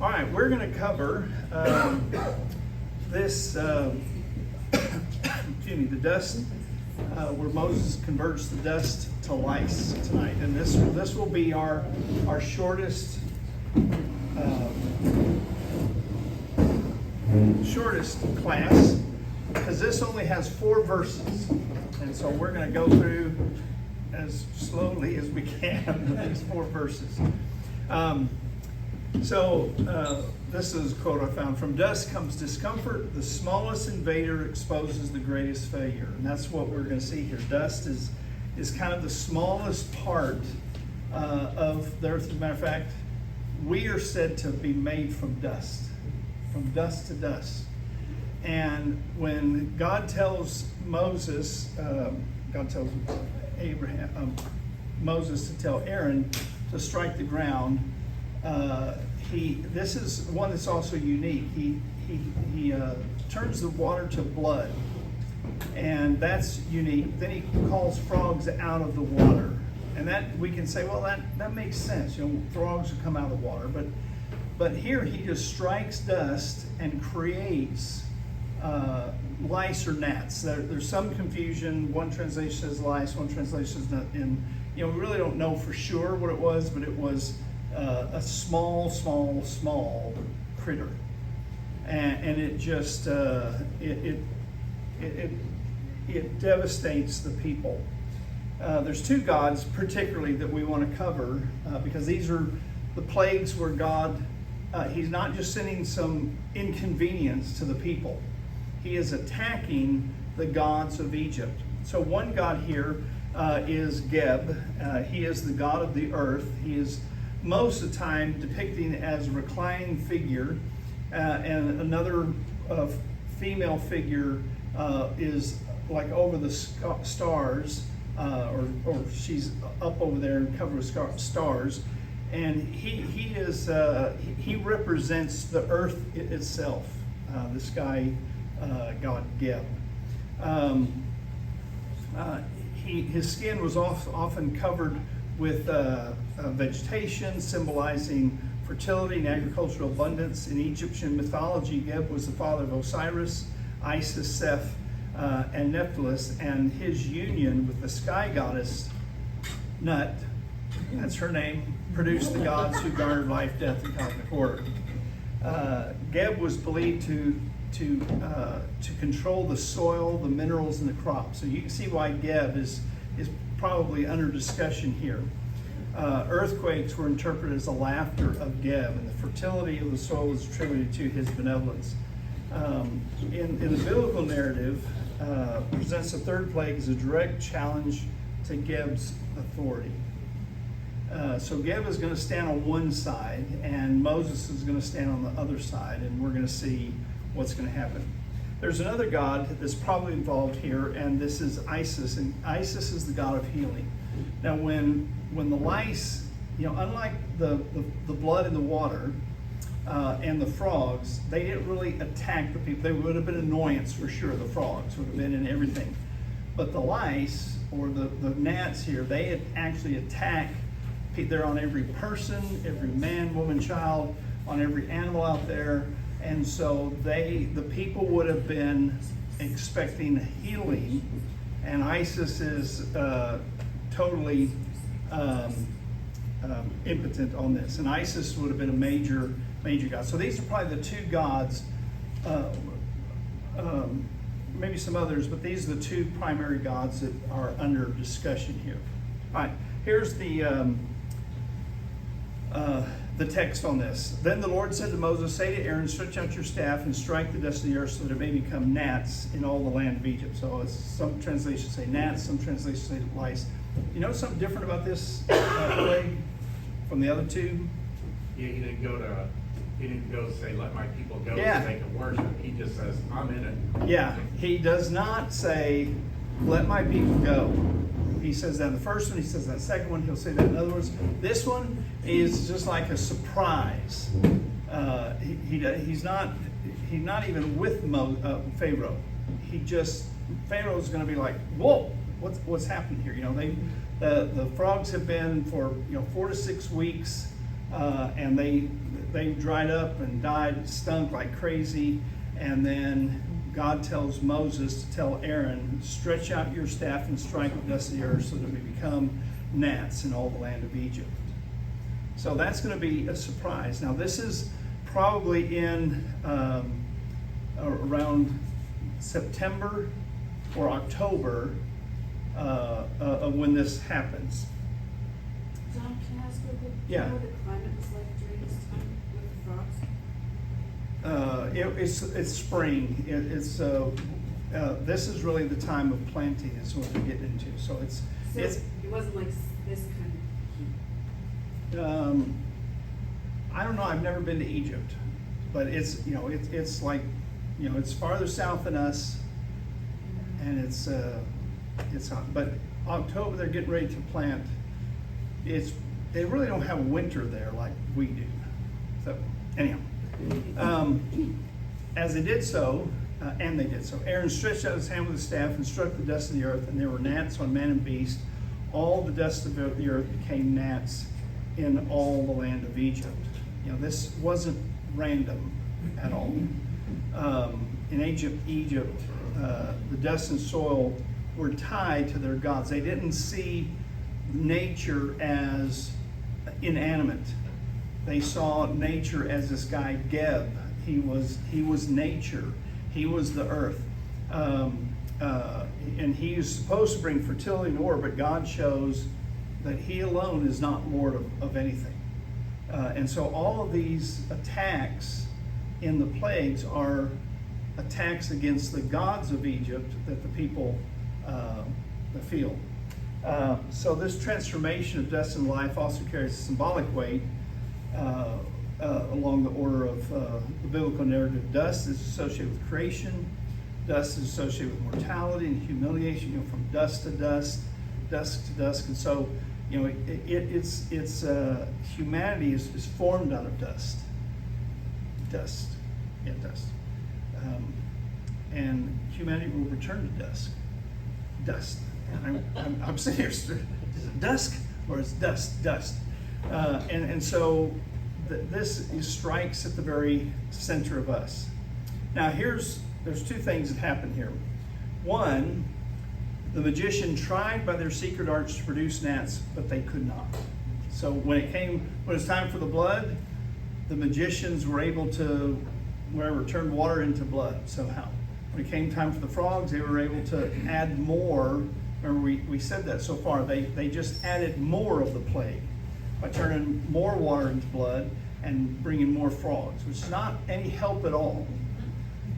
All right, we're going to cover this, excuse me, the dust, where Moses converts the dust to lice tonight. And this will be our shortest class, because this only has 4 verses. And so we're going to go through as slowly as we can these 4 verses. This is a quote I found: "From dust comes discomfort. The smallest invader exposes the greatest failure." And that's what we're going to see here. Dust is kind of the smallest part of the earth. As a matter of fact, we are said to be made from dust to dust. And when God tells Moses, God tells Moses to tell Aaron to strike the ground, this is one that's also unique. He turns the water to blood, and that's unique. Then he calls frogs out of the water, and that we can say, well, that makes sense. Frogs will come out of the water, but here he just strikes dust and creates lice or gnats. There's some confusion. One translation says lice, one translation says not. And we really don't know for sure what it was, but it was a small critter, and it just it devastates the people. There's 2 gods particularly that we want to cover, because these are the plagues where God, he's not just sending some inconvenience to the people. He is attacking the gods of Egypt. So one god here is Geb. He is the god of the earth. He is most of the time depicting as a reclining figure, and another female figure is like over the stars, or she's up over there and covered with stars, and he represents the earth itself. This guy, God Geb. His skin was often covered with vegetation, symbolizing fertility and agricultural abundance. In Egyptian mythology, Geb was the father of Osiris, Isis, Seth, and Nephthys, and his union with the sky goddess Nut, that's her name, produced the gods who garnered life, death, and cosmic order. Geb was believed to control the soil, the minerals, and the crops. So you can see why Geb is probably under discussion here. Earthquakes were interpreted as the laughter of Geb, and the fertility of the soil was attributed to his benevolence. In the biblical narrative, presents the 3rd plague as a direct challenge to Geb's authority. So Geb is going to stand on one side, and Moses is going to stand on the other side, and we're going to see what's going to happen. There's another god that's probably involved here, and this is Isis, and Isis is the god of healing. Now, when the lice, unlike the blood in the water and the frogs, they didn't really attack the people. They would have been an annoyance for sure. The frogs would have been in everything, but the lice or the gnats here, they actually attack. They're on every person, every man, woman, child, on every animal out there. And so the people would have been expecting healing, and Isis is totally impotent on this. And Isis would have been a major god. So these are probably the 2 gods, maybe some others, but these are the 2 primary gods that are under discussion here. All right, here's the text on this. Then the Lord said to Moses, "Say to Aaron, stretch out your staff and strike the dust of the earth so that it may become gnats in all the land of Egypt." So some translations say gnats, some translations say lice. You know something different about this plague from the other 2? Yeah, he didn't go to say, "Let my people go," Yeah. to make it worship. He just says, "I'm in it." Yeah, he does not say, "Let my people go." He says that in the first one, he says that in the second one, he'll say that in other words. This one is just like a surprise. He's not even with Pharaoh. Pharaoh's going to be like, "Whoa, what's happening here?" The frogs have been for 4 to 6 weeks, and they dried up and died, stunk like crazy. And then God tells Moses to tell Aaron, stretch out your staff and strike the dust of the earth so that we become gnats in all the land of Egypt. So that's going to be a surprise. Now this is probably in around September or October of when this happens. John, can I ask you Yeah. what the climate was like during this time with the frogs? It's spring. This is really the time of planting is what we're getting into. So So it's it wasn't like this kind of heat. I don't know. I've never been to Egypt, but it's it's like it's farther south than us, and it's hot. But October they're getting ready to plant. They really don't have winter there like we do. So anyhow, as they did so, and they did so, Aaron stretched out his hand with his staff and struck the dust of the earth, and there were gnats on man and beast. All the dust of the earth became gnats in all the land of Egypt. This wasn't random at all. In Egypt, the dust and soil were tied to their gods. They didn't see nature as inanimate. They saw nature as this guy Geb. He was nature. He was the earth. And he is supposed to bring fertility and order, but God shows that he alone is not Lord of anything. And so all of these attacks in the plagues are attacks against the gods of Egypt that the people feel. So this transformation of dust and life also carries a symbolic weight along the order of the biblical narrative. Dust is associated with creation. Dust is associated with mortality and humiliation. From dust to dust, dusk to dusk, and so it's humanity is formed out of dust. Dust. And humanity will return to dust. And I'm sitting here, is it dusk or is dust? And so this strikes at the very center of us. Now there's two things that happen here. One, the magician tried by their secret arts to produce gnats, but they could not. So when it was time for the blood, the magicians were able to, turn water into blood somehow. When it came time for the frogs, they were able to add more. Remember, we said that so far. They just added more of the plague by turning more water into blood and bringing more frogs, which is not any help at all.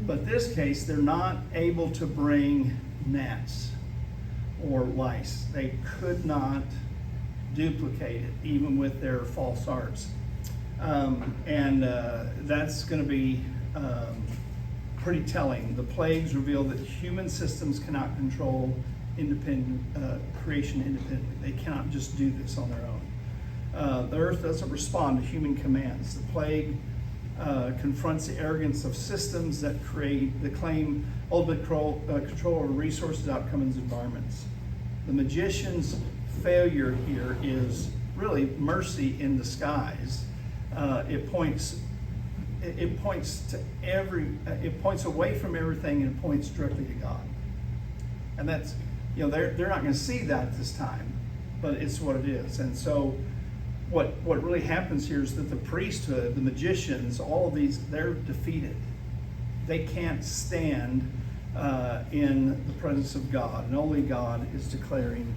But this case, they're not able to bring gnats or lice. They could not duplicate it, even with their false arts. And that's going to be pretty telling. The plagues reveal that human systems cannot control creation independently. They cannot just do this on their own. The earth doesn't respond to human commands. The plague confronts the arrogance of systems that claim ultimate control over resources, outcomes, and environments. The magician's failure here is really mercy in disguise. It points away from everything and it points directly to God. And that's, they're not going to see that this time, but it's what it is. And so what really happens here is that the priesthood, the magicians, all of these, they're defeated. They can't stand in the presence of God, and only God is declared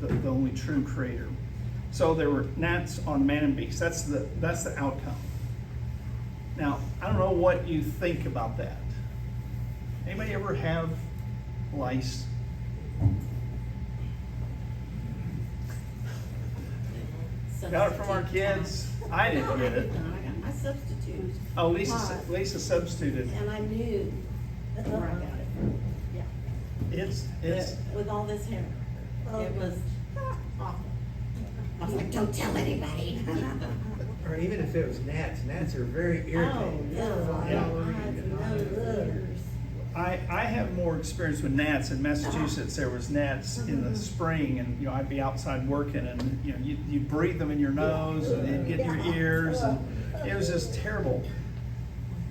the only true creator. So there were gnats on man and beast. That's the outcome. Now, I don't know what you think about that. Anybody ever have lice? Got it from our kids. I didn't get it. I got my substitute. Oh, Lisa substituted. And I knew that's where I got it from. Yeah. It's With all this hair. It was awful. I was like, don't tell anybody. Or even if it was gnats are very irritating. Oh, no. Yeah. I had no lookers. I have more experience with gnats. In Massachusetts, there was gnats in the spring, and I'd be outside working, and you'd breathe them in your nose, and they'd get in your ears, and it was just terrible.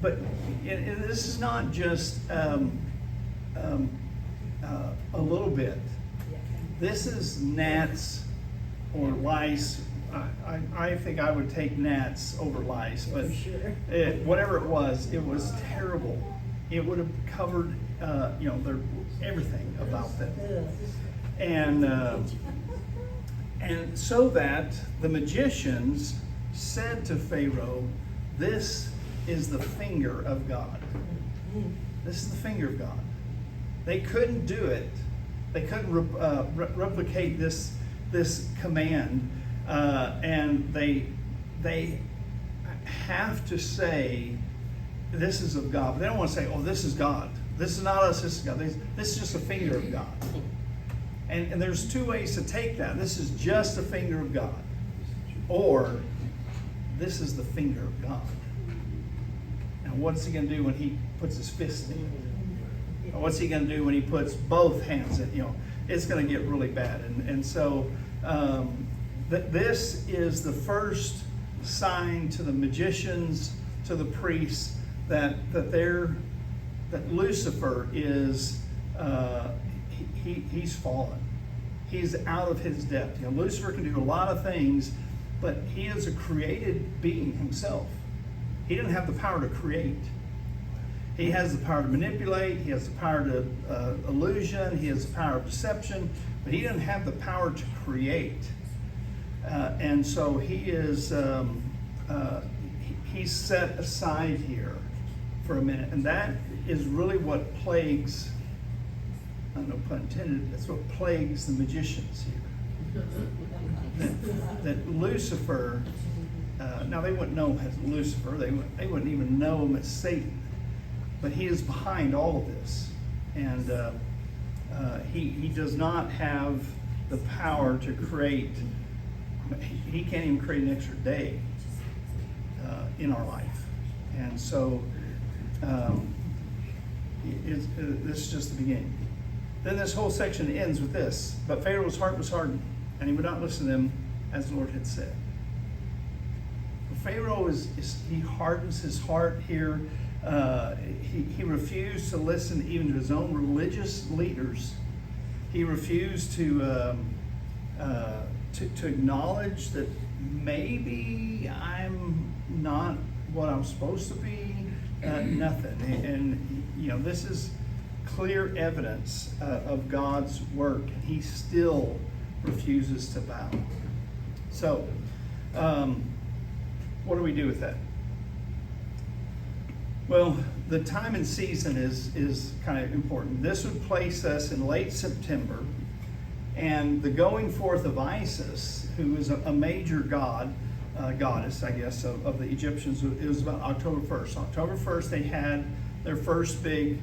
But this is not just a little bit. This is gnats or lice. I think I would take gnats over lice, but whatever it was terrible. It would have covered, everything about them. And so that the magicians said to Pharaoh, "This is the finger of God." This is the finger of God. They couldn't do it. They couldn't replicate this command, and they have to say, "This is of God." But they don't want to say, "Oh, this is God. This is not us. This is God." This is just a finger of God. And there's two ways to take that. This is just a finger of God, or this is the finger of God. Now, what's he going to do when he puts his fist in it? Or what's he going to do when he puts both hands in? It's going to get really bad. And so this is the first sign to the magicians, to the priests, that Lucifer is he's fallen. He's out of his depth. Lucifer can do a lot of things, but he is a created being himself. He didn't have the power to create. He has the power to manipulate. He has the power to illusion. He has the power of deception, but he didn't have the power to create. And so he is he's set aside here for a minute, and that is really what plagues. No pun intended. That's what plagues the magicians here. That Lucifer. Now they wouldn't know him as Lucifer. They wouldn't even know him as Satan. But he is behind all of this, and he does not have the power to create. He can't even create an extra day in our life, and so this is just the beginning. Then this whole section ends with this: "But Pharaoh's heart was hardened, and he would not listen to them, as the Lord had said." Pharaoh he hardens his heart here. He refused to listen even to his own religious leaders. He refused to acknowledge that maybe I'm not what I'm supposed to be. Nothing. And this is clear evidence of God's work, and he still refuses to bow. So, what do we do with that? Well, the time and season is kind of important. This would place us in late September, and the going forth of Isis, who is a major goddess, I guess, of the Egyptians, it was about October 1st. October 1st, they had their first big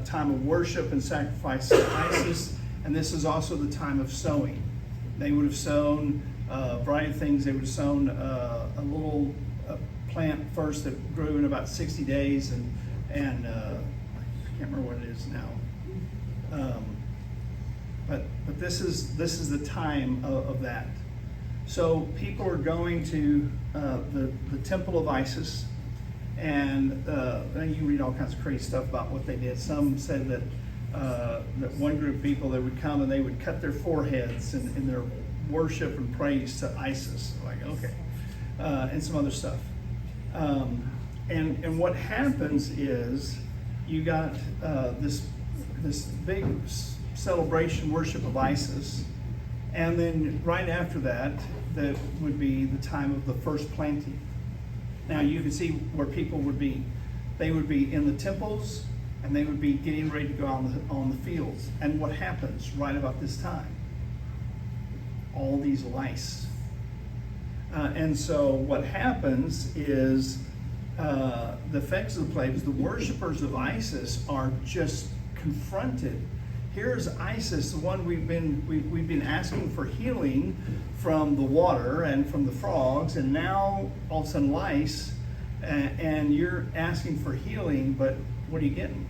time of worship and sacrifice to Isis, and this is also the time of sowing. They would have sown a variety of things. They would have sown a little plant first that grew in about 60 days, and I can't remember what it is now. But this is the time of that. So people are going to the temple of Isis, and you can read all kinds of crazy stuff about what they did. Some said that one group of people, they would come and they would cut their foreheads in their worship and praise to Isis. Like, okay, and some other stuff. And what happens is you got this big celebration worship of Isis, and then right after that would be the time of the first planting. Now you can see where people would be. They would be in the temples, and they would be getting ready to go on the fields. And what happens right about this time? All these lice. And so what happens is the effects of the plague is the worshipers of Isis are just confronted. Here's Isis, the one we've been asking for healing from the water and from the frogs, and now all of a sudden lice, and you're asking for healing, but what are you getting?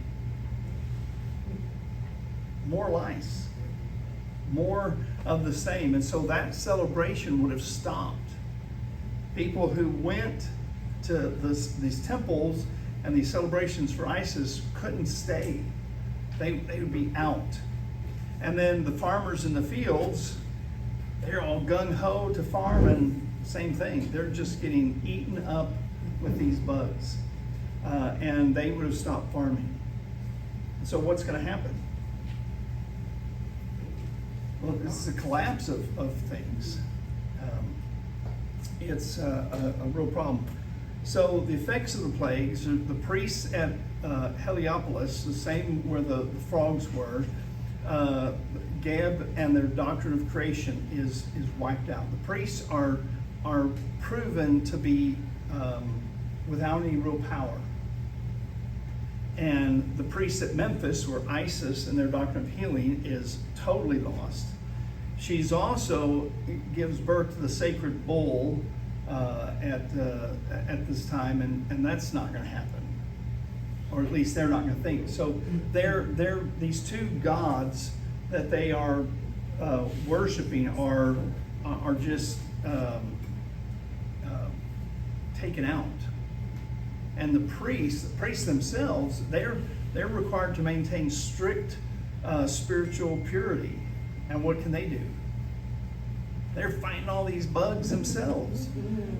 more lice, more of the same. And so that celebration would have stopped. People who went to these temples and these celebrations for Isis couldn't stay. They would be out. And then the farmers in the fields, they're all gung-ho to farm, and same thing. They're just getting eaten up with these bugs. And they would have stopped farming. So what's going to happen? Well, it's a collapse of things. It's a real problem. So the effects of the plagues, the priests at Heliopolis, the same where the frogs were, Geb and their doctrine of creation is wiped out. The priests are proven to be without any real power. And the priests at Memphis, where Isis and their doctrine of healing is totally lost. She's also gives birth to the sacred bull at this time, and that's not going to happen, or at least they're not going to think. So they're these two gods that they are worshiping are just taken out. And the priests themselves, they're required to maintain strict spiritual purity. And what can they do? They're fighting all these bugs themselves.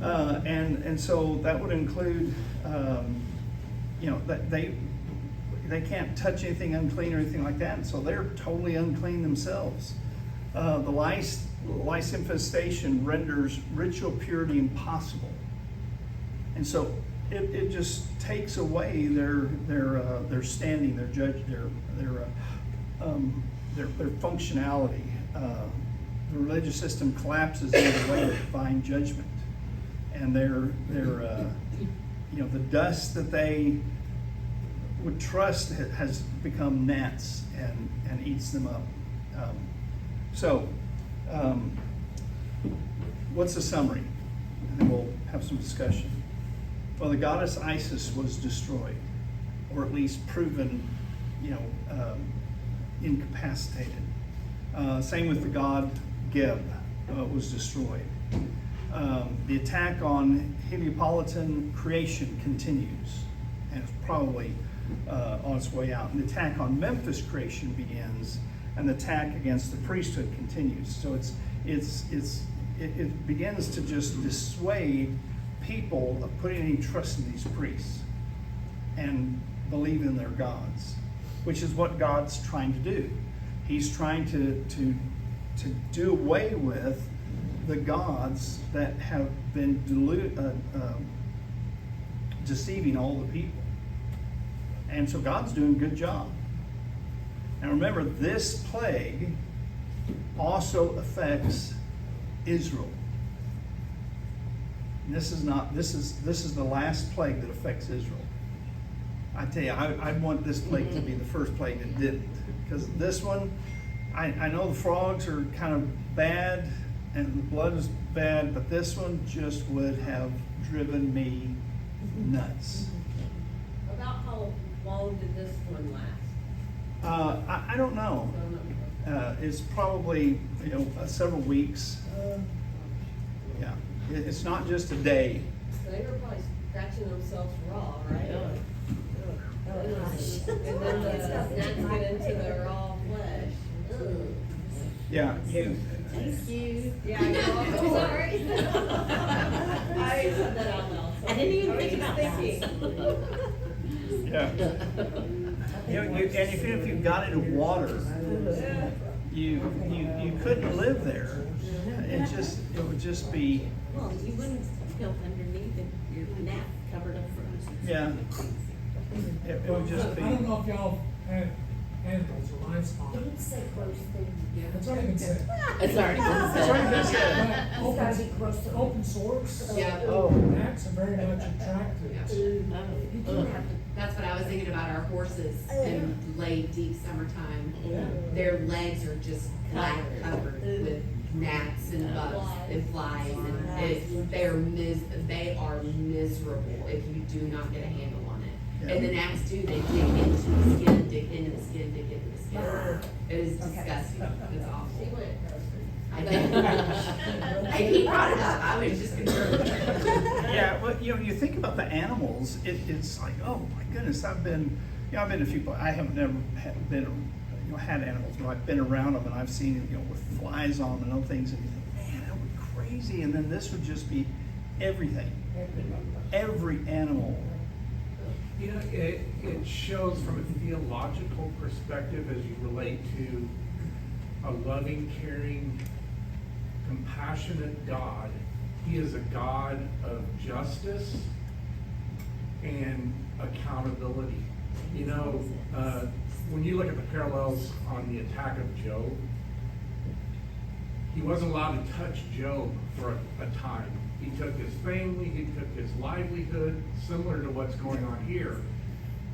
And so that would include, that they can't touch anything unclean or anything like that. And so they're totally unclean themselves. The lice infestation renders ritual purity impossible. And so it just takes away their standing, their judge, their functionality. The religious system collapses in the way of divine judgment, and the dust that they would trust has become gnats and eats them up. What's the summary? And then we'll have some discussion. Well, the goddess Isis was destroyed, or at least proven, incapacitated. Same with the god Geb was destroyed. The attack on Heliopolitan creation continues, and it's probably on its way out. And the attack on Memphis creation begins, and the attack against the priesthood continues. So it begins to just dissuade people of putting any trust in these priests and believe in their gods, which is what God's trying to do. He's trying to do away with the gods that have been deceiving all the people. And so God's doing a good job. Now remember, this plague also affects Israel. And this is the last plague that affects Israel. I tell you, I'd want this plague to be the first plague that didn't. Because this one, I know the frogs are kind of bad and the blood is bad, but this one just would have driven me nuts. About how long did this one last? I don't know. It's probably several weeks. Yeah, it's not just a day. So they were probably scratching themselves raw, right? And then the gnats get into the raw flesh. Ugh. Yeah, Thank you. Yeah, I know. I'm sorry. I said that out loud. I didn't even think I about was that. thinking. yeah. And even if you got into water, you couldn't live there. It would just be. Well, you wouldn't go underneath if your nap covered up from. Yeah. It would just be. I don't know if y'all had animals or livestock. Don't say gross things. It's already been said. It's already been said. It's gotta be gross. Open source. Yeah. Gnats are very much attracted to. You do have to. That's what I was thinking about our horses in late deep summertime. Yeah. Their legs are just black covered with gnats and bugs and flies, and they are miserable if you do not get a handle on it. And the gnats do, they dig into the skin, dig into the skin, dig into the skin. It is disgusting, it's She awful. went grocery. I think, and he brought it up, I was just concerned. Yeah, well, you think about the animals, it's like, oh my goodness, I've been to a few, I haven't never had animals, but I've been around them and I've seen it, with flies on them and other things, and you think, man, that would be crazy, and then this would just be everything, every animal. It shows from a theological perspective as you relate to a loving, caring, compassionate God. He is a God of justice and accountability. When you look at the parallels on the attack of Job, he wasn't allowed to touch Job for a time. He took his family, he took his livelihood, similar to what's going on here.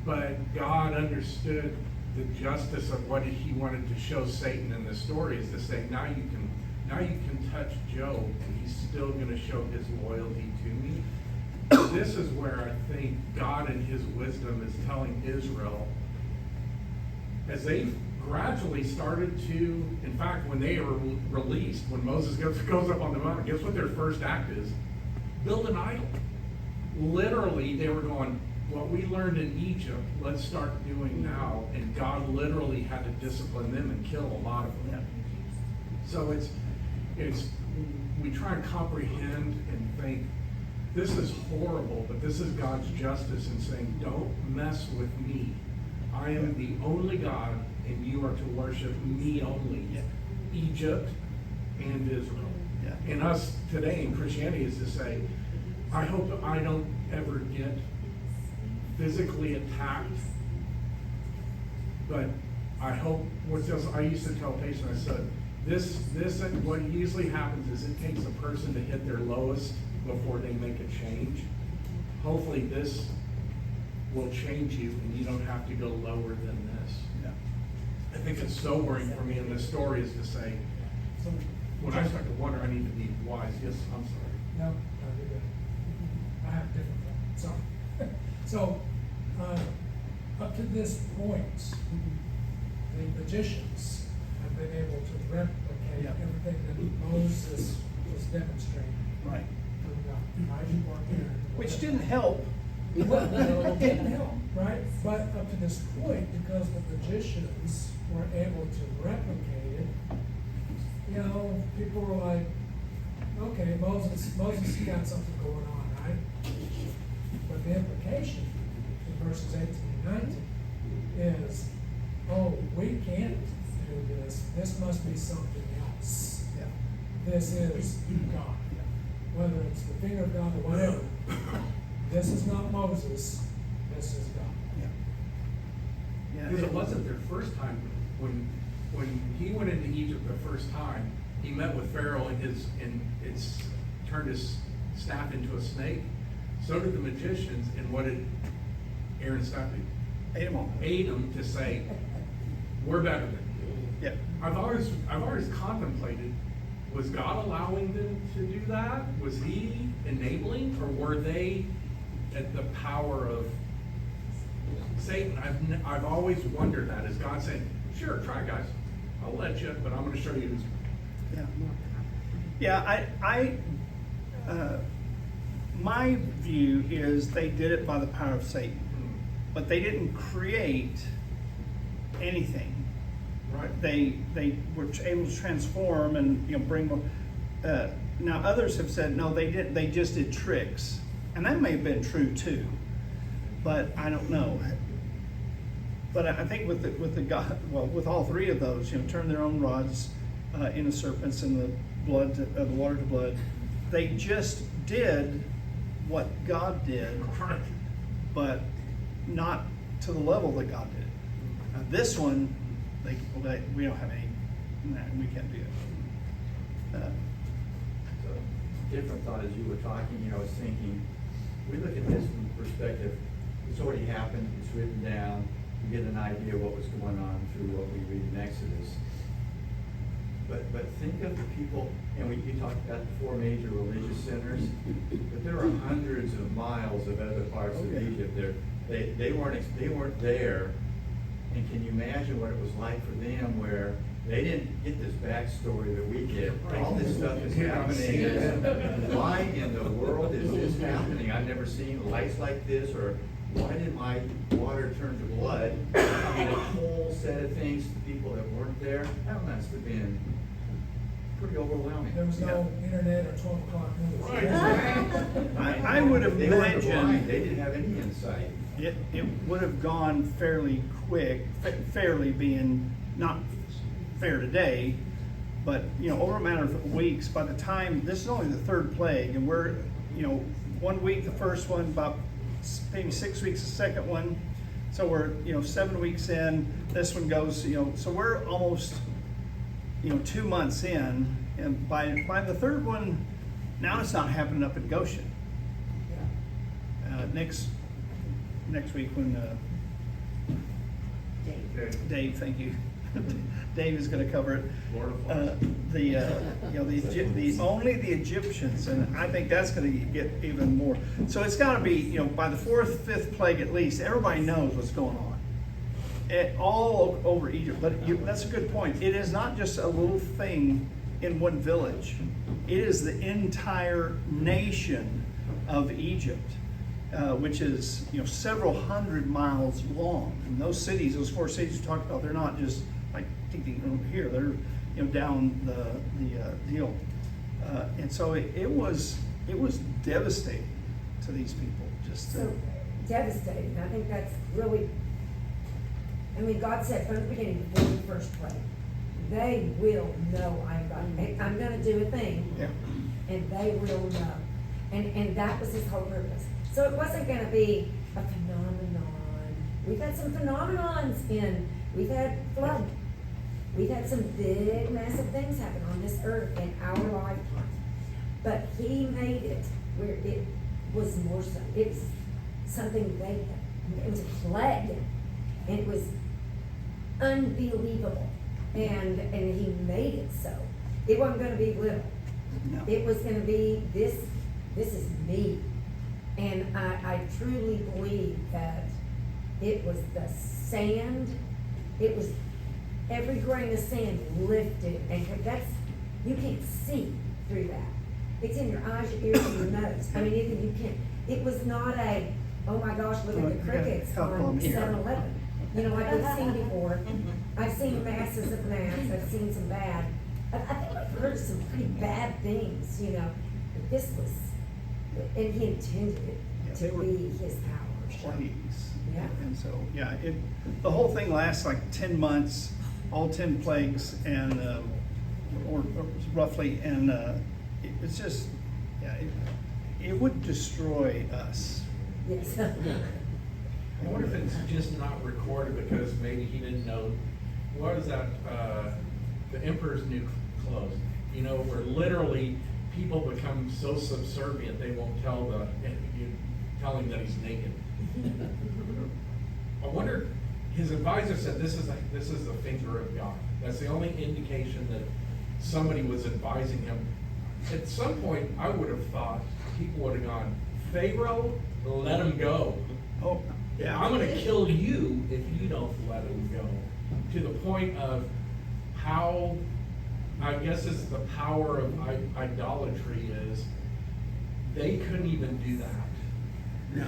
But God understood the justice of what he wanted to show Satan in the story, is to say, now you can touch Job, and he's still going to show his loyalty to me. This is where I think God in his wisdom is telling Israel, as they gradually started to, in fact, when they were released, when Moses goes up on the mountain, guess what their first act is? Build an idol. Literally, they were going, what we learned in Egypt, let's start doing now. And God literally had to discipline them and kill a lot of them. So it's we try and comprehend and think, this is horrible, but this is God's justice in saying, don't mess with me. I am the only God, and you are to worship me only. Egypt and Israel. Yeah. And us today in Christianity is to say, I hope I don't ever get physically attacked, but I hope, I used to tell patients, I said, this what usually happens is it takes a person to hit their lowest before they make a change. Hopefully this will change you and you don't have to go lower than this. Yeah. I think it's sobering for me in this story is to say, when I start to wonder, I need to be wise. Yes, I'm sorry. No, you're good. I have a different one, sorry. So, up to this point, the magicians have been able to replicate everything that Moses was demonstrating. Right. From God, right? Which didn't help. Well, it didn't help, right? But up to this point, because the magicians were able to replicate it, people were like, okay, Moses got something going on, right? But the implication in verses 18 and 19 is, oh, we can't do this. This must be something else. Yeah. This is God. Whether it's the finger of God or whatever. This is not Moses, this is God. Yeah. Because it wasn't their first time. When he went into Egypt the first time, he met with Pharaoh and it's turned his staff into a snake. So did the magicians, and what did Aaron's staff do? Ate them all. Ate them to say, we're better than you. Yeah. I've always contemplated, was God allowing them to do that? Was he enabling, or were they at the power of Satan? I've always wondered that. Is God saying, sure, try guys, I'll let you, but I'm going to show you who's. Yeah. My view is they did it by the power of Satan, but they didn't create anything. Right. They were able to transform and bring more. Now others have said no, they didn't. They just did tricks, and that may have been true too, but I don't know. But I think with all three of those, turn their own rods into serpents and the water to blood. They just did what God did, but not to the level that God did. Now this one, we don't have any. We can't do it. Different thought as you were talking, I was thinking, we look at this from the perspective, it's already happened, it's written down, we get an idea what was going on through what we read in Exodus. But think of the people, and you talked about the four major religious centers, but there are hundreds of miles of other parts of Okay. Egypt. They weren't there. And can you imagine what it was like for them where they didn't get this backstory that we get? All this stuff is happening. And why in the world is this happening? I've never seen lights like this, or why did my water turn to blood? I mean, a whole set of things to people that weren't there. That must have been pretty overwhelming. There was no internet or 12 o'clock news. I would They were blind. imagine They didn't have any insight. it would have gone fairly quick, fairly being not fair today, but, over a matter of weeks, by the time, this is only the third plague, and we're, 1 week, the first one, about maybe 6 weeks, the second one, so we're, 7 weeks in, this one goes, so we're almost, 2 months in, and by the third one, now it's not happening up in Goshen. Next week when, Okay. Dave, thank you. Dave is gonna cover it. Lord of Only the Egyptians, and I think that's gonna get even more. So it's gotta be, by the fourth, fifth plague at least, everybody knows what's going on. All over Egypt, but that's a good point. It is not just a little thing in one village. It is the entire nation of Egypt. Which is, several hundred miles long. And those cities, those 4 cities you talked about, they're not just like over here. They're, down the deal. And so it was devastating to these people. Just So devastating. I think that's really, God said from the beginning, before the first plague, they will know I'm God. I'm gonna do a thing, yeah. and they will know. And that was his whole purpose. So it wasn't gonna be a phenomenon. We've had some phenomenons we've had flood. We've had some big, massive things happen on this earth in our lifetime. But he made it where it was more so. It was something it was a plague. And it was unbelievable. And he made it so. It wasn't gonna be little. No. It was gonna be this is me. And I truly believe that it was the sand, it was every grain of sand lifted, and you can't see through that. It's in your eyes, your ears, and your nose. Even you can't, it was not oh my gosh, look at the crickets on 7-Eleven. Like we've seen before. I've seen masses of gnats, I've seen some bad, I think I've heard some pretty bad things, but this was, and he intended it they to were be his power. Plagues. Yeah. And so, the whole thing lasts like 10 months, all 10 plagues, and, or roughly, and it's just, it would destroy us. Yes. I wonder if it's just not recorded because maybe he didn't know, what is that, the emperor's new clothes, where literally people become so subservient they won't tell him that he's naked. I wonder, his advisor said this is the finger of God. That's the only indication that somebody was advising him. At some point, I would have thought people would have gone, Pharaoh, let him go. Oh, yeah. I'm gonna kill you if you don't let him go. To the point of how, I guess it's the power of idolatry is, they couldn't even do that. No.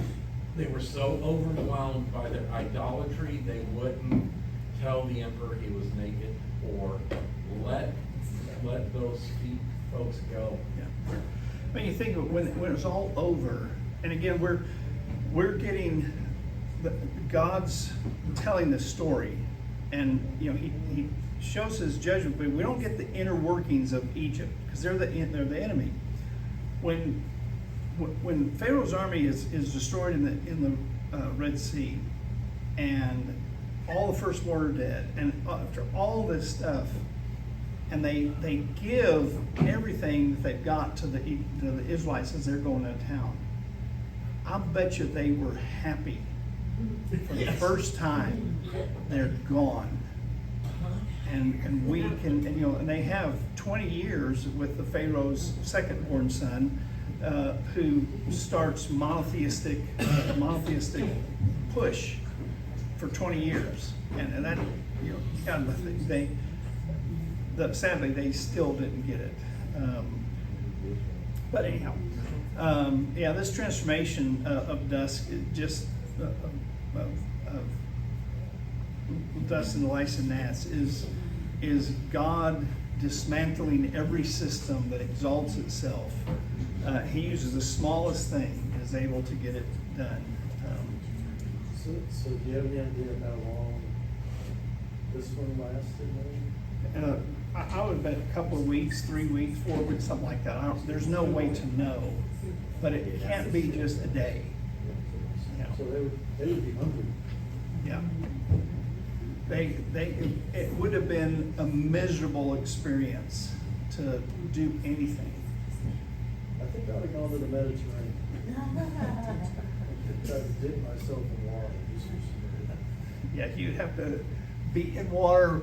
They were so overwhelmed by their idolatry, they wouldn't tell the emperor he was naked or let those folks go. Yeah. You think of when it was all over, and again, we're getting God's telling the story, and he shows his judgment, but we don't get the inner workings of Egypt because they're the enemy. When Pharaoh's army is destroyed in the Red Sea, and all the firstborn are dead, and after all this stuff, and they give everything that they've got to the Israelites as they're going out of town. I bet you they were happy for the first time they're gone. And weak, and they have 20 years with the Pharaoh's second-born son, who starts monotheistic push for 20 years, and that, you know, kind of thing. Sadly, they still didn't get it. But anyhow, yeah, this transformation of dusk, just of dust and lice and gnats, is God dismantling every system that exalts itself. He uses the smallest thing and is able to get it done. So do you have any idea how long this one lasted, maybe? I would bet a couple of weeks, 3 weeks, 4 weeks, something like that. There's no way to know, but it can't be just a day. Yeah. So they would be hungry. Yeah. It would have been a miserable experience to do anything. I think I would have gone to the Mediterranean. I tried to dip myself in water. Yeah, you'd have to be in water,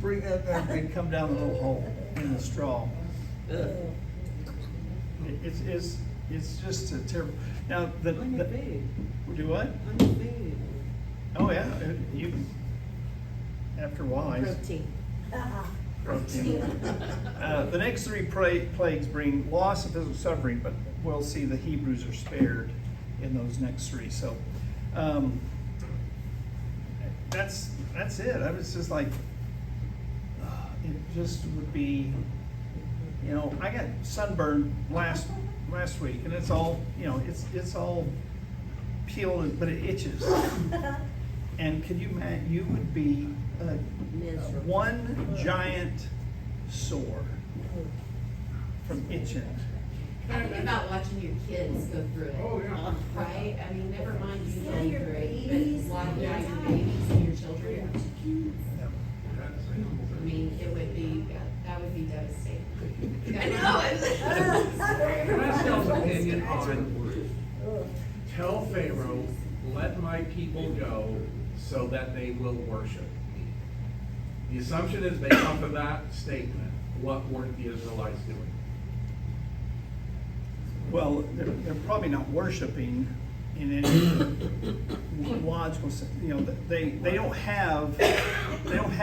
bring that up and come down the little hole in the straw. It's just a terrible. Now do what? Oh yeah, you. After a while. Protein. Protein. The next three plagues bring loss of physical suffering, but we'll see the Hebrews are spared in those next three. So that's it. I was just like, it just would be, you know, I got sunburned last week, and it's all, you know, it's all peeled, but it itches. And could you imagine? You would be one giant sore from itching. Think about watching your kids go through it. Oh, yeah. Right? I mean, never mind you Yeah, going your through it, babies. but watching your babies and your children. I mean, it would be, that would be devastating. I know. Can I ask y'all's opinion on, tell Pharaoh, let my people go so that they will worship me? The assumption is based off of that statement, what weren't the Israelites doing? Well, they're probably not worshiping in any logical sense. You know, they don't have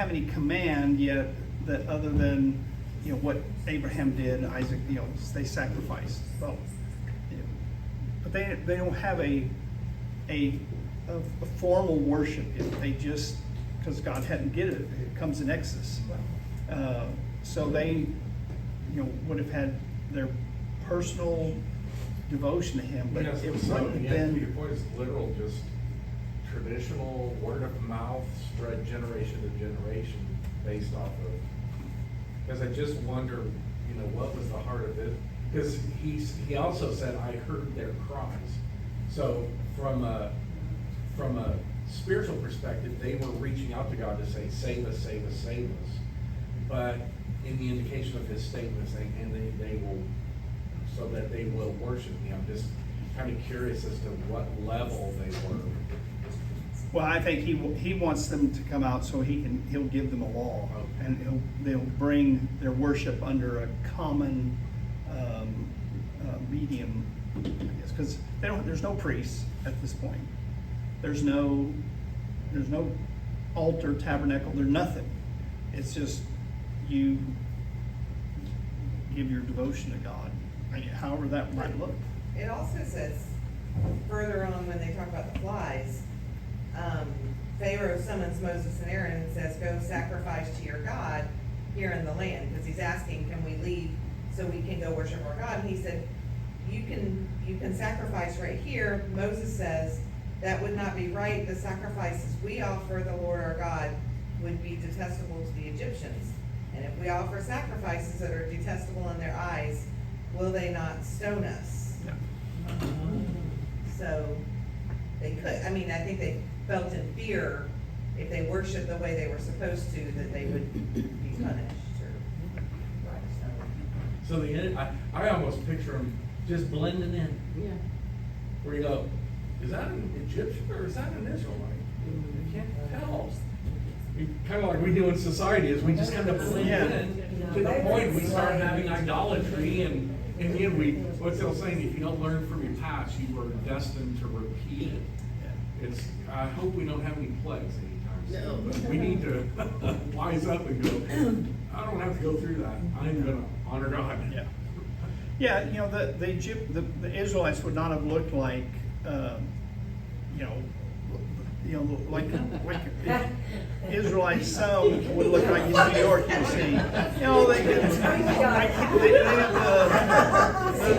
any command yet that other than, you know, what Abraham did, Isaac, you know, they sacrificed. Well, you know, but they don't have a formal worship yet. They just, because God hadn't given it, it comes in Exodus. So they, you know, would have had their personal devotion to Him, but Yes, it so wouldn't have again, your been. point is literal, just traditional word of mouth spread generation to generation based off of. Because I just wonder, you know, what was the heart of it? Because he also said, I heard their cries. So from a spiritual perspective, they were reaching out to God to say, save us, save us, save us. But in the indication of his statement saying, and they will, so that they will worship me. I'm just kind of curious as to what level they were. Well, I think he wants them to come out so he'll give them a law, and they'll bring their worship under a common medium, I guess, because there's no priests at this point. There's no altar, tabernacle. There's nothing. It's just you give your devotion to God, however that might look. It also says, further on when they talk about the flies, Pharaoh summons Moses and Aaron and says, go sacrifice to your God here in the land, because he's asking, can we leave so we can go worship our God? And he said, you can sacrifice right here. Moses says, that would not be right. The sacrifices we offer the Lord our God would be detestable to the Egyptians. And if we offer sacrifices that are detestable in their eyes, will they not stone us? Yeah. So they could, I think they felt in fear if they worshiped the way they were supposed to, that they would be punished or. So I almost picture them just blending in. Yeah. Where you go, is that an Egyptian or is that an Israelite? You can't tell. Kind of like we do in society, is we just kind of blend Yeah. in to the point we start having idolatry and In the end, what's the old saying, if you don't learn from your past, you are destined to repeat it. It's, I hope we don't have any plagues anytime soon, but we need to wise up and go, I don't have to go through that, I'm gonna honor God. Yeah. Yeah, you know, the Israelites would not have looked like, like Israelites, some would look like in New York, you see. You know, they have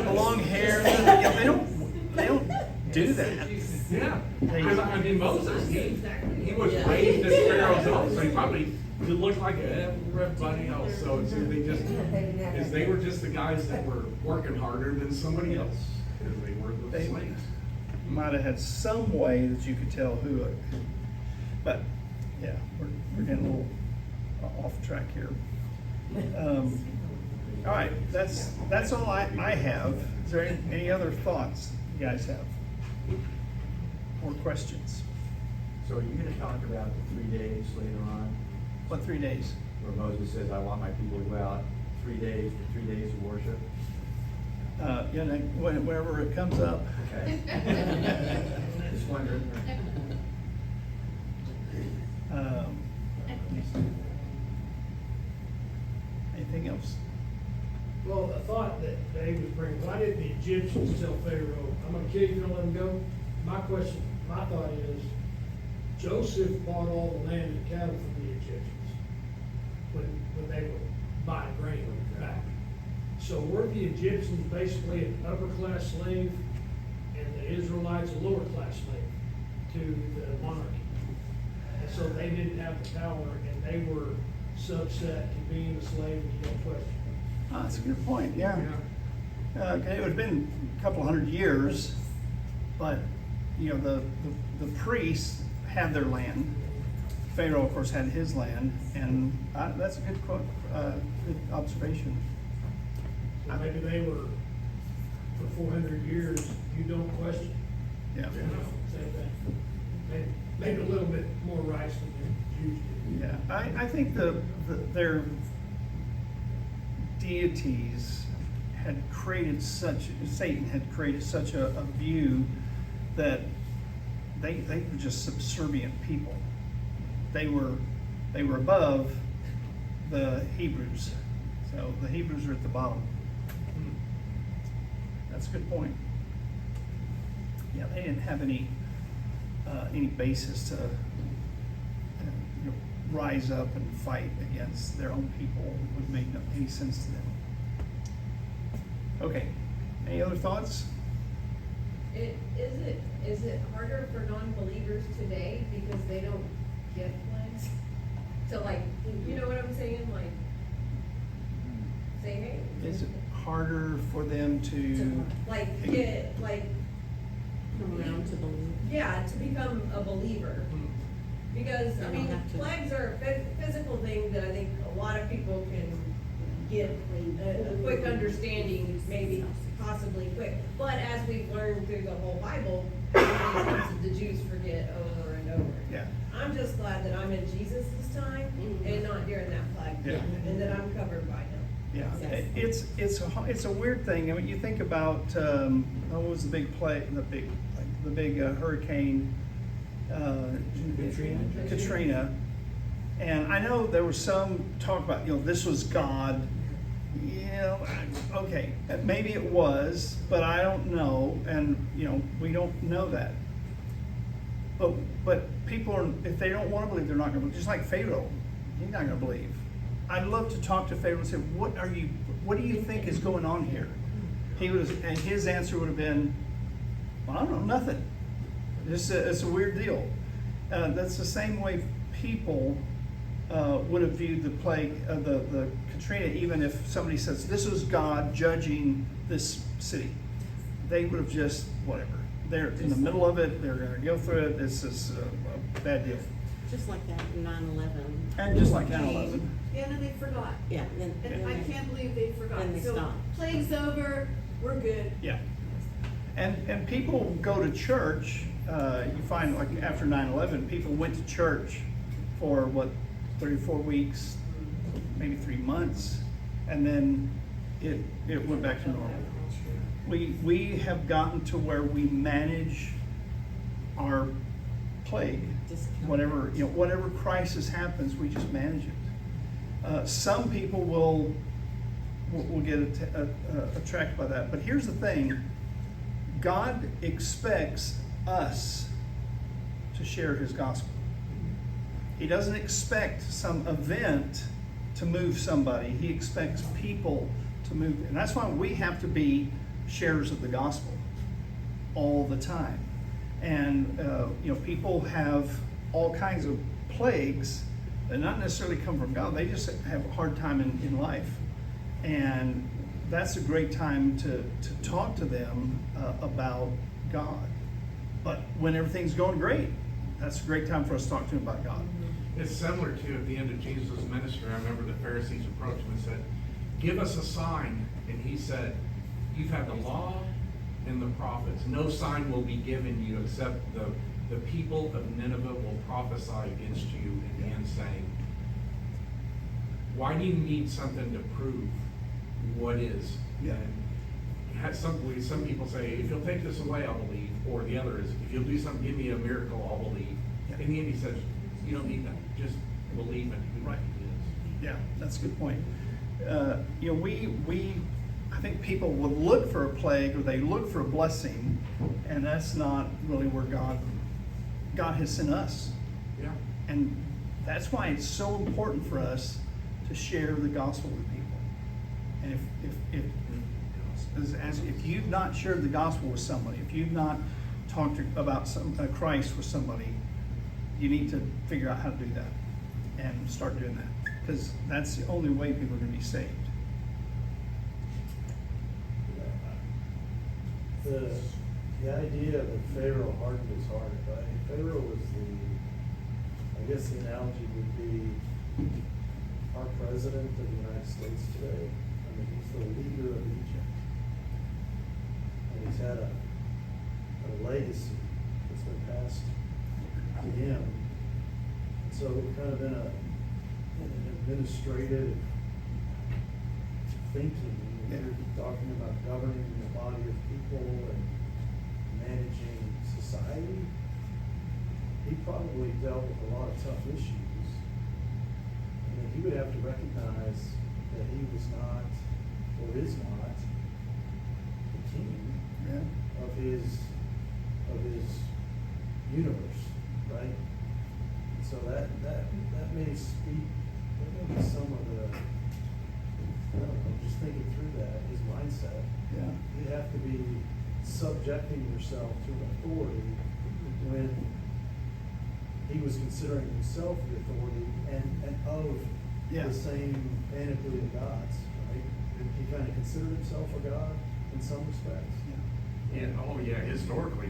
the long hair, they don't do that. Yeah, because I mean, Moses, he was raised as Pharaoh's son, so he probably looked like everybody else, so they were just the guys that were working harder than somebody else, because they were the slaves. Might have had some way that you could tell who, but yeah, we're getting a little off track here. All right, that's all I have. Is there any other thoughts you guys have? Or questions? So are you gonna talk about the 3 days later on, What 3 days? where Moses says, I want my people to go out 3 days for 3 days of worship? Whenever it comes up. Okay. Just wondering. Anything else? Well, a thought that Dave was bringing, why did the Egyptians tell Pharaoh, I'm gonna kill you if you don't let him go? My thought is, Joseph bought all the land and cattle from the Egyptians when they were buying grain back. So were the Egyptians basically an upper class slave and the Israelites a lower class slave to the monarchy? And so they didn't have the power and they were subset to being a slave and you don't question. Oh, that's a good point, yeah. Okay, it would have been a couple hundred years, but, you know, the priests had their land. Pharaoh, of course, had his land, and that's a good quote, good observation. So maybe they were, for 400 years, you don't question. Yeah. You know, same thing. Maybe a little bit more rights than the Jews did. Yeah, I think their deities had created Satan had created such a view that they were just subservient people. They were above the Hebrews. So the Hebrews are at the bottom. That's a good point. Yeah, they didn't have any basis to rise up and fight against their own people. It wouldn't make any sense to them. Okay, any other thoughts? Is it harder for non-believers today because they don't get plagues? To like, you know what I'm saying? Like, say, hey. Is it harder for them to like get like Come around to believe. yeah, to become a believer? Because, I mean, plagues are a physical thing that I think a lot of people can get a quick understanding, maybe possibly quick. But as we've learned through the whole Bible, how many times did the Jews forget over and over? Yeah. I'm just glad that I'm in Jesus this time and not during that plague. Yeah. And that I'm covered by him. Yeah, it's a weird thing. I mean, you think about what was the big hurricane, Katrina, and I know there was some talk about this was God. Okay, maybe it was, but I don't know, and we don't know that. But people are, if they don't want to believe, they're not going to believe. Just like Pharaoh, he's not going to believe. I'd love to talk to Pharaoh and say, what do you think is going on here? And his answer would have been, well, I don't know, nothing. It's a weird deal. That's the same way people would have viewed the plague, the Katrina, even if somebody says, this is God judging this city. They would have just, whatever. They're in the middle of it, they're gonna go through it, this is a bad deal. Just like that in 9/11. And just like 9/11. Yeah, no, they forgot. Yeah. And I can't believe they forgot. Then they So stopped. plague's over, we're good. Yeah. And people go to church, you find like after 9/11, people went to church for 3 or 4 weeks, maybe 3 months, and then it went back to normal. We have gotten to where we manage our plague. Whatever crisis happens, we just manage it. Some people will get attracted by that. But here's the thing, God expects us to share his gospel. He doesn't expect some event to move somebody. He expects people to move. And that's why we have to be sharers of the gospel all the time. And people have all kinds of plagues that not necessarily come from God. They just have a hard time in life. And that's a great time to talk to them about God. But when everything's going great, that's a great time for us to talk to them about God. It's similar to at the end of Jesus' ministry. I remember the Pharisees approached him and said, "Give us a sign." And he said, "You've had the law and the prophets. No sign will be given you except the people of Nineveh will prophesy against you in the end, saying, why do you need something to prove what is?" Yeah. And some people say, if you'll take this away, I'll believe. Or the other is, if you'll do something, give me a miracle, I'll believe. Yeah. In the end, he says, you don't need that. Just believe in who Right. he is. Yeah, that's a good point. I think people would look for a plague or they look for a blessing, and that's not really where God has sent us. Yeah. And that's why it's so important for us to share the gospel with people. And if you've not shared the gospel with somebody, if you've not talked about Christ with somebody, you need to figure out how to do that and start doing that, because that's the only way people are going to be saved. The idea that Pharaoh hardened his heart, right? Pharaoh was I guess the analogy would be our president of the United States today. I mean, he's the leader of Egypt. And he's had a legacy that's been passed to him. And so we're kind of in an administrative thinking. Yeah. You're talking about governing the body of people and managing society. He probably dealt with a lot of tough issues. And he would have to recognize that he was not, or is not, the king of his universe, right? And so that may speak, that may be some of the, I don't know, just thinking through that, his mindset. Yeah. You have to be subjecting yourself to an authority when he was considering himself the authority and of the same panoply of gods, right? He kind of considered himself a god in some respects. Yeah. Oh yeah. Historically,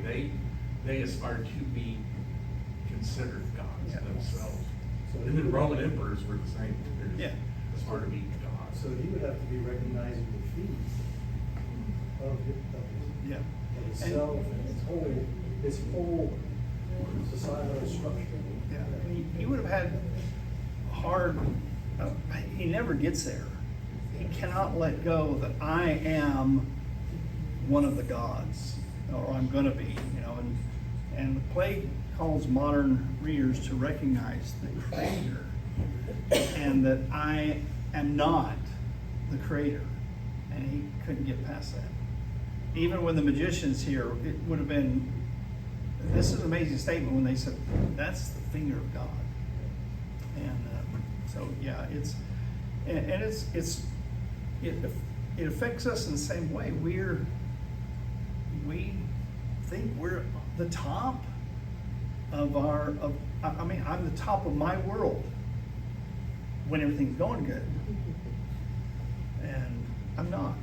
they aspired to be considered gods themselves. So And then Roman emperors were the same. They Yeah. aspired to be gods. So he would have to be recognizing defeat of himself and his whole societal structure. Yeah. He would have had hard. He never gets there. He cannot let go that I am one of the gods, or I'm going to be. And the plague calls modern readers to recognize the Creator, and that I am not the Creator. And he couldn't get past that. Even when the magicians here, it would have been. This is an amazing statement when they said, "That's the finger of God." And so, yeah, it affects us in the same way. We think we're the top of I'm the top of my world when everything's going good, and I'm not.